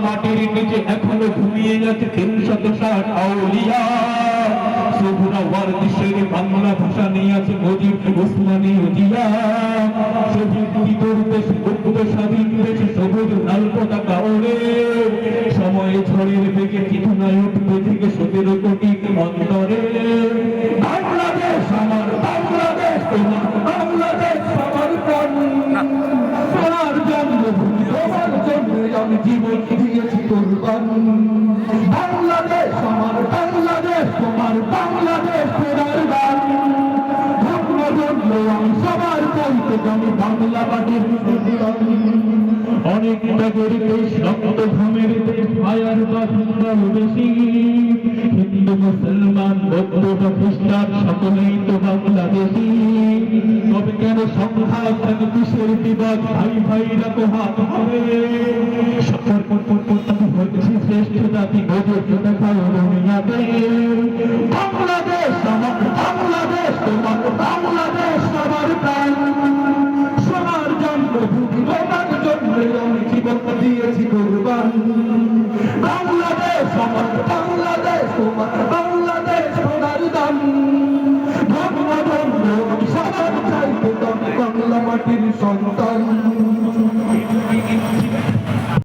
মাটির নিচে এখনো ঘুমিয়ে গেছে 360 আউলিয়া। সুহরাওয়ার্দিসের বাংলা ভাষা নিয়ে আছে মুজিব উসমানী জিয়া। শহীদ বিদুর দেশ মুক্ত স্বাধীন দেশ সবুজ লাল পতাকা ওড়ে। সময় ঝড়ের বেগে চিঠনায় উঠবে থেকে 17 কোটি অন্তরে। বাংলাদেশ আমার বাংলাদেশ তোমার বাংলাদেশ আমার প্রাণ। সোনার জন্মভূমি তোমার জন্য আমি জীবন দিয়েছি কোরবান। বাংলাদেশ আমার বাংলাদেশ তোমার বাংলাদেশ সোনার গান। ধর্ম জন্ম আমি সবার চাইতে আমি বাংলা মাটির গুণগান। অনেক ত্যাগের দেশ রক্ত ঘামের দেশ মায়ার বাসিন্দাও বেশি। হিন্দু মুসলমান বৌদ্ধ বা খ্রিস্টান সকলেই তো বাংলাদেশি। তবে কেন সংখ্যা কেন কিসের বিবাদ ভাই ভাইরা তো হাত হবে। হচ্ছে শ্রেষ্ঠ জাতি গজব দেখাও দুনিয়াতে। বাংলাদেশ আমার বাংলাদেশ তোমার বাংলাদেশ সবার প্রাণ। সোনার জন্মভূমি তোমার জন্য আমি জীবন দিয়েছি কোরবান। বাংলাদেশ আমার বাংলাদেশ তোমার